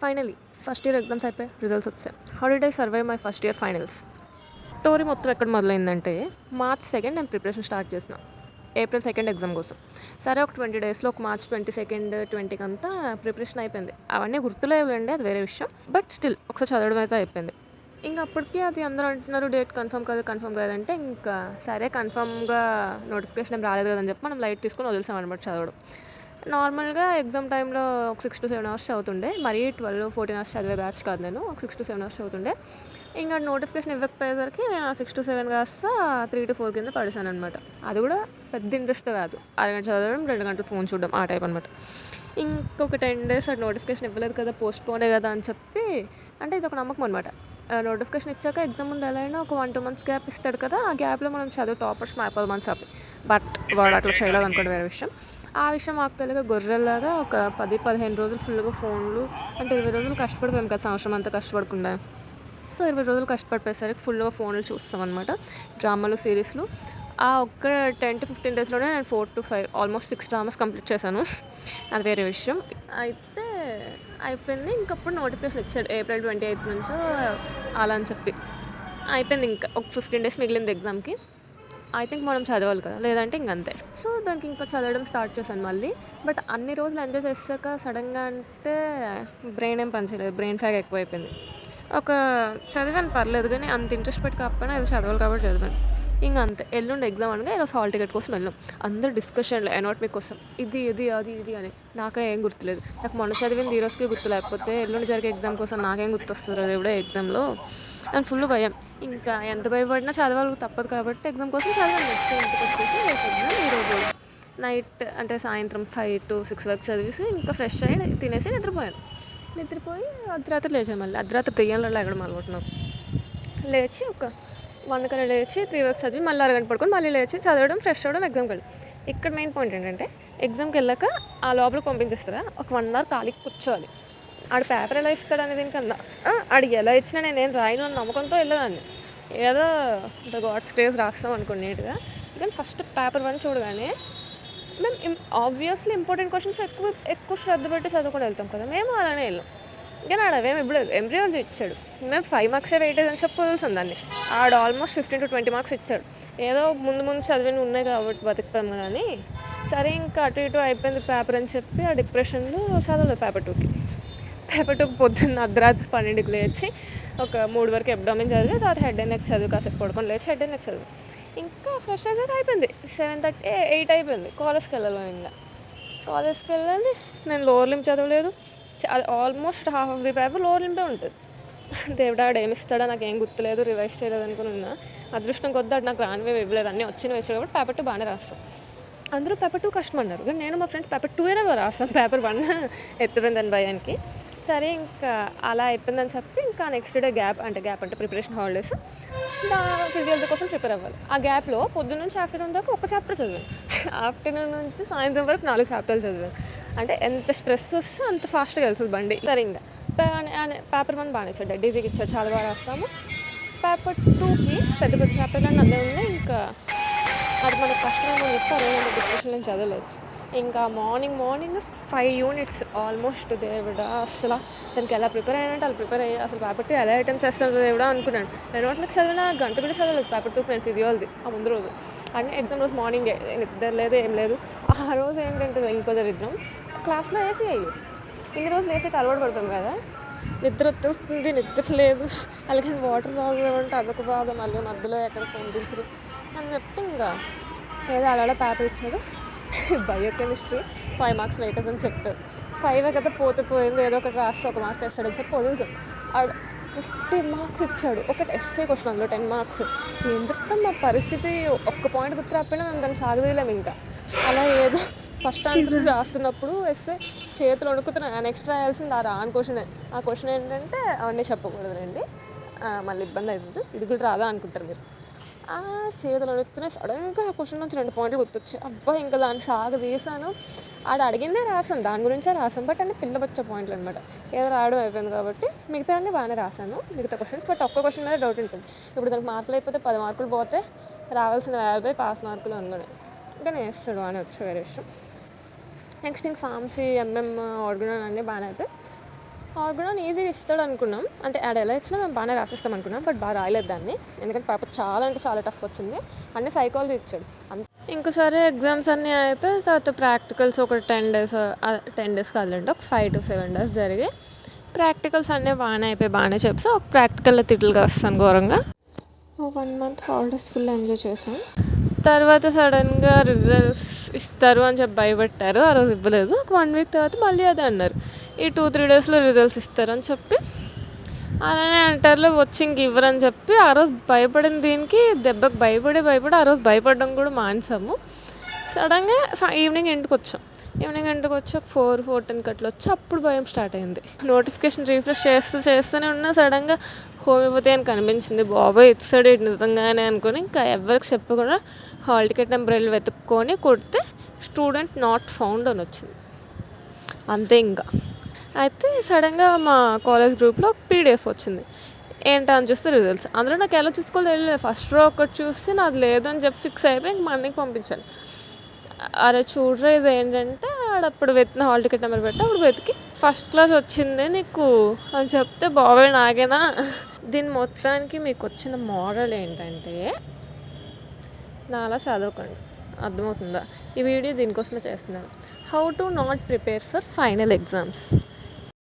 Finally first year exams అయిపోయి results వచ్చాయి. How did I survive my first year finals? Story మొత్తం ఎక్కడ మొదలైందంటే March 2 నేను ప్రిపరేషన్ స్టార్ట్ చేసిన ఏప్రిల్ 2 ఎగ్జామ్ కోసం. సరే ఒక 20 డేస్లో ఒక మార్చ్ 22, 20 అంతా ప్రిపరేషన్ అయిపోయింది. అవన్నీ గుర్తులేవులేండి, అది వేరే విషయం. బట్ స్టిల్ ఒకసారి చదవడం అయితే అయిపోయింది. ఇంకా అప్పటికి అది అందరూ అంటున్నారు డేట్ కన్ఫర్మ్ కాదంటే ఇంకా సరే కన్ఫర్మ్గా నోటిఫికేషన్ ఏం రాలేదు కదని చెప్పి మనం లైట్ తీసుకొని వదిలేసామన్నమాట చదవడం. నార్మల్గా ఎగ్జామ్ టైంలో ఒక 6 to 7 అవర్స్ చదువుతుండే, మరీ 12-14 అవర్స్ చదివే బ్యాచ్ కాదు నేను. ఒక 6 to 7 అవర్స్ చదువుతుండే. ఇంకా నోటిఫికేషన్ ఇవ్వకపోయేసరికి నేను 6 to 7 కాస్త 3 to 4 కింద పడేసాను అనమాట. అది కూడా పెద్ద ఇంట్రెస్ట్ కాదు, అరగంట చదవడం 2 గంటలు ఫోన్ చూడడం ఆ టైప్ అనమాట. ఇంకొక 10 days అది నోటిఫికేషన్ ఇవ్వలేదు కదా, పోస్ట్ పోనే కదా అని చెప్పి, అంటే ఇది ఒక నమ్మకం అనమాట. నోటిఫికేషన్ ఇచ్చాక ఎగ్జామ్ ముందు ఎలా అయినా ఒక 1-2 months గ్యాప్ ఇస్తాడు కదా, ఆ గ్యాప్లో మనం చదువు టాపర్స్ అయిపోదామని చెప్పి. బట్ వాడు అట్లా చేయలేదు అనుకోండి, వేరే విషయం. ఆ విషయం మాకు తెలియక గొర్రెల్లాగా ఒక 10-15 రోజులు ఫుల్గా ఫోన్లు, అంటే 20 రోజులు కష్టపడిపోయాం కదా సంవత్సరం అంతా కష్టపడకుండా. సో 20 రోజులు కష్టపడిపోయేసరికి ఫుల్గా ఫోన్లు చూస్తాం అనమాట, డ్రామాలు, సిరీస్లు. ఆ ఒక్క 10-15 డేస్లోనే నేను 4 to 5 ఆల్మోస్ట్ 6 డ్రామాస్ కంప్లీట్ చేశాను. అది వేరే విషయం. అయితే అయిపోయింది. ఇంకప్పుడు నోటిఫికేషన్ ఇచ్చాడు ఏప్రిల్ 28 నుంచో అలా అని చెప్పి. అయిపోయింది. ఇంకా ఒక 15 days మిగిలింది ఎగ్జామ్కి. ఐ థింక్ మనం చదవాలి కదా, లేదంటే ఇంకంతే. సో దానికి ఇంకా చదవడం స్టార్ట్ చేశాను మళ్ళీ. బట్ అన్ని రోజులు ఎంజాయ్ చేసాక సడన్గా అంటే బ్రెయిన్ ఏం పనిచేయలేదు, బ్రెయిన్ ఫ్యాగ్ ఎక్కువైపోయింది. ఒక చదివాను పర్లేదు, కానీ అంత ఇంట్రెస్ట్ పెట్టి కాకపోయినా ఏదో చదవాలి కాబట్టి చదివాను. ఇంక అంతే. ఎల్లుండి ఎగ్జామ్ అనగా ఈరోజు హాల్ టికెట్ కోసం వెళ్ళాం. అందరూ డిస్కషన్లు ఎనాటమీ కోసం, ఇది అది అని. నాకే ఏం గుర్తులేదు. నాకు మొన్న చదివింది ఈ రోజుకి గుర్తు లేకపోతే ఎల్లుండి జరిగే ఎగ్జామ్ కోసం నాకేం గుర్తొస్తుంది అది కూడా ఎగ్జామ్లో అని ఫుల్ భయం. ఇంకా ఎంత భయపడినా చదవాలి తప్పదు కాబట్టి ఎగ్జామ్ కోసం చదివాను. నెక్స్ట్ ఇంటికి వచ్చేసి రేపు ఎగ్జామ్ ఈరోజు నైట్ అంటే సాయంత్రం 5 to 6 వరకు చదివేసి ఇంకా ఫ్రెష్ అయ్యి తినేసి నిద్రపోయి అర్ధరాత్రి లేచాను. మళ్ళీ అర్ధరాత్రి దెయ్యంలో లేగడం అలవాటు నాకు. లేచి ఒక 1 కన్నా లేచి 3 వరకు చదివి మళ్ళీ అరగంట పడుకొని మళ్ళీ లేచి చదవడం, ఫ్రెష్ అవ్వడం, ఎగ్జామ్కి వెళ్ళి. ఇక్కడ మెయిన్ పాయింట్ ఏంటంటే ఎగ్జామ్కి వెళ్ళాక ఆ లోపలికి పంపించేస్తారా, ఒక 1 hour ఖాళీకి కూర్చోవాలి. ఆడు పేపర్ ఎలా ఇస్తాడు అనేది దీనికన్నా ఆడికి ఎలా ఇచ్చినా నేనేం రాయను అని నమ్మకంతో వెళ్ళేదాన్ని. ఏదో ద గాడ్స్ గ్రేస్ రాస్తాం అనుకోండి నీట్గా. కానీ ఫస్ట్ పేపర్ 1 చూడగానే మేము ఆబ్వియస్లీ ఇంపార్టెంట్ క్వశ్చన్స్ ఎక్కువ శ్రద్ధ పెట్టి చదువుకొని వెళ్తాం కదా, మేము అలానే వెళ్ళాం. కానీ ఆడవేమి ఇప్పుడు ఎంబ్రియాలజీ ఇచ్చాడు, మేము 5 marks వెయిటేజ్ అని చెప్పవలసింది దాన్ని. ఆడు ఆల్మోస్ట్ 15 to 20 marks ఇచ్చాడు. ఏదో ముందు చదివిన ఉన్నాయి కాబట్టి బతుకుతాము. కానీ సరే ఇంకా అటు ఇటు అయిపోయింది పేపర్ అని చెప్పి ఆ డిప్రెషన్లో చదవలేదు. పేపర్ 2కి పొద్దున్న అర్ధరాత్రి 12కి లేచి ఒక 3 వరకు అబ్డామిన్ చదివి, తర్వాత హెడ్ అండ్ నెక్ చదివి, కాసేపు పడుకొని లేచి హెడ్ అండ్ నెక్ చదివి ఇంకా ఫ్రెష్ అయ్యాక అయిపోయింది. 7:30, 8 అయిపోయింది. కాలేజ్కి వెళ్ళాలి. నేను లోవర్ లింబ్ చదవలేదు. Almost half of the paper lower లింబే ఉంటుంది. దేవుడాడు ఏమిస్తాడో నాకు ఏం గుర్తులేదు, రివైజ్ చేయలేదు అనుకుని ఉన్నా. అదృష్టం కొద్ది నాకు రానివే ఇవ్వలేదు, అన్నీ వచ్చిన వేసాడు కాబట్టి పేపర్ 2 బాగానే రాస్తాం. అందరూ పేపర్ 2 కష్టం అన్నారు, కానీ నేను మా ఫ్రెండ్స్ పేపర్ 2 రాస్తాం. పేపర్ 1 ఎత్తిపోయిందని భయానికి. సరే ఇంకా అలా అయిపోయిందని చెప్పి ఇంకా నెక్స్ట్ డే గ్యాప్ అంటే ప్రిపరేషన్ హాలిడేస్, ఫిజియాలజీ కోసం ప్రిపేర్ అవ్వాలి. ఆ గ్యాప్లో పొద్దున్న నుంచి ఆఫ్టర్నూన్ దాకా ఒక చాప్టర్ చదివాను. ఆఫ్టర్నూన్ నుంచి సాయంత్రం వరకు 4 chapters చదివాను. అంటే ఎంత స్ట్రెస్ వస్తే అంత ఫాస్ట్గా వెళ్తుంది బండి. సరే ఇంకా పేపర్ 1 బాగానే ఇచ్చాడు, డీజీకి ఇచ్చాడు, చాలా బాగా రాస్తాము. పేపర్ 2కి పెద్ద చాప్టర్లు అన్నీ అన్నీ ఉన్నాయి. ఇంకా అది మనకు కష్టమని చెప్పి అదే డిప్రెషన్ నేను చదవలేదు. ఇంకా మార్నింగ్ 5 units ఆల్మోస్ట్. దేవుడా అసలు దానికి ఎలా ప్రిపేర్ అయ్యానంటే అలా ప్రిపేర్ అయ్యి అసలు పేపర్ 2 ఎలా అటెంప్ట్ చేస్తాను దేవుడా అనుకున్నాను. ఎనాటమీకి చదివిన గంట కూడా చదవలేదు. పేపర్ 2 నేను ఫిజియాలజీ ఆ ముందు రోజు అన్నీ ఎగ్జామ్ రోజు మార్నింగే, నిద్ర లేదు ఏం లేదు. ఆ రోజు ఏంటంటే ఇంకో దరిద్రం, క్లాస్లో ఏసీ అయ్యేది. ఇన్ని రోజులు ఏసీకి అలవాటు పడిపోయాం కదా, నిద్ర వచ్చేస్తుంది, నిద్ర లేదు. అలాగే వాటర్ తాగుదామంటే అదొక బాధ, మళ్ళీ మధ్యలో ఎక్కడ పంపించరు అని చెప్పి ఇంకా ఏదో అలా పేపర్ ఇచ్చాడు. బయోకెమిస్ట్రీ 5 marks వెయిటేజ్ అని చెప్పారు. 5 కదా పోయింది, ఏదో ఒకటి రాస్తే 1 mark వేస్తాడని చెప్పి వదిలేసాం. 50 marks ఇచ్చాడు. ఒకటి ఎస్సే క్వశ్చన్, అందులో 10 marks. ఏం చెప్తాం, మా పరిస్థితి ఒక్క పాయింట్ గుర్తు రాకపోయినా మేము దాన్ని సాగదీయలేము. ఇంకా అలా ఏదో ఫస్ట్ ఆన్సర్ రాస్తున్నప్పుడు ఎస్సే చేతులు వణుకుతున్నాయి. నెక్స్ట్ రాయాల్సింది ఆ రాని క్వశ్చనే. ఆ క్వశ్చన్ ఏంటంటే అవన్నీ చెప్పకూడదులేండి, మళ్ళీ ఇబ్బంది అవుతుంది. ఇది కూడా రాదా అనుకుంటారు మీరు. ఆ చేతులు వణుకుతున్నాయి. సడన్గా ఆ క్వశ్చన్ నుంచి 2 points గుర్తొచ్చాయి. అబ్బా ఇంకా దాన్ని సాగదీసాను. అడిగిందే రాసాను, దాని గురించే రాసాను. బట్ అన్నీ పిల్లబచ్చే పాయింట్లు అనమాట. ఏదో రాయడం అయిపోయింది కాబట్టి మిగతా అన్నీ బాగానే రాశాను, మిగతా క్వశ్చన్స్. బట్ ఒక్క క్వశ్చన్ మీద డౌట్ ఉంటుంది. ఇప్పుడు దానికి మార్కులు అయిపోతే 10 marks పోతే రావాల్సిన 50 పాస్ మార్కులు ఉన్నాయి. ఇంకా నేను వేస్తాడు బాగానే వచ్చే వేరే విషయం. నెక్స్ట్ ఇంక ఫార్మసీ, ఎంఎం, ఆర్గనల్ అన్నీ బాగానే అవుతాయి. ఆర్గనౌన్ ఈజీగా ఇస్తాడు అనుకున్నాం, అంటే ఆడ ఎలా ఇచ్చినా మేము బాగానే రాసిస్తాం అనుకున్నాం, బట్ బాగా రాయలేదు దాన్ని, ఎందుకంటే పేపర్ చాలా అంటే చాలా టఫ్ వచ్చింది. అన్నీ సైకాలజీ ఇచ్చాడు. ఇంకోసారి ఎగ్జామ్స్ అన్నీ అయిపోయి తర్వాత ప్రాక్టికల్స్ ఒక 10 days కాదండి, ఒక 5 to 7 days జరిగి ప్రాక్టికల్స్ అన్నీ బాగానే అయిపోయి బాగానే చెప్పి ఒక ప్రాక్టికల్లో తిట్లు కాస్తాను ఘోరంగా. 1 month హాలిడేస్ ఫుల్ ఎంజాయ్ చేసాం. తర్వాత సడన్గా రిజల్ట్స్ ఇస్తారు అని చెప్పి భయపెట్టారు. ఆ రోజు ఇవ్వలేదు. ఒక 1 week తర్వాత మళ్ళీ అదే అన్నారు, ఈ 2-3 daysలో రిజల్ట్స్ ఇస్తారని చెప్పి. అలానే ఇంటర్లో వచ్చి ఇంక ఇవ్వరని చెప్పి ఆ రోజు భయపడిన దీనికి దెబ్బకి భయపడి ఆ రోజు భయపడడం కూడా మానేసాము. సడన్గా ఈవినింగ్ ఇంటికి వచ్చి ఒక 4-4:10 అట్లా వచ్చి అప్పుడు భయం స్టార్ట్ అయింది. నోటిఫికేషన్ రీఫ్రెష్ చేస్తూనే ఉన్నా సడన్గా హోమియోపతి అని కనిపించింది. బాబాయ్ ఇచ్చాడు ఇటు నిజంగానే అనుకుని ఇంకా ఎవరికి చెప్పకుండా హాల్ టికెట్ నెంబర్ వెళ్ళి వెతుక్కొని కొడితే స్టూడెంట్ నాట్ ఫౌండ్ అని వచ్చింది. అంతే ఇంకా. అయితే సడన్గా మా కాలేజ్ గ్రూప్లో PDF వచ్చింది. ఏంటో అని చూస్తే రిజల్ట్స్. అందులో నాకు ఎలా చూసుకోవాలో తెలియలేదు. ఫస్ట్ రో ఒకటి చూస్తే నాది లేదని చెప్పి ఫిక్స్ అయిపోయి ఇంక మా అన్నకి పంపించాను. అరే చూడరా ఇది ఏంటంటే ఆడప్పుడు వెతికిన హాల్ టికెట్ నెంబర్ పెట్టి అప్పుడు వెతికి ఫస్ట్ క్లాస్ వచ్చింది నీకు అని చెప్తే బాబాయ్ నాకేనా. దీని మొత్తానికి మీకు వచ్చిన మోరల్ ఏంటంటే నాలా చదవకండి. అర్థమవుతుందా? ఈ వీడియో దీనికోసమే చేస్తున్నాను. How to not prepare for final exams.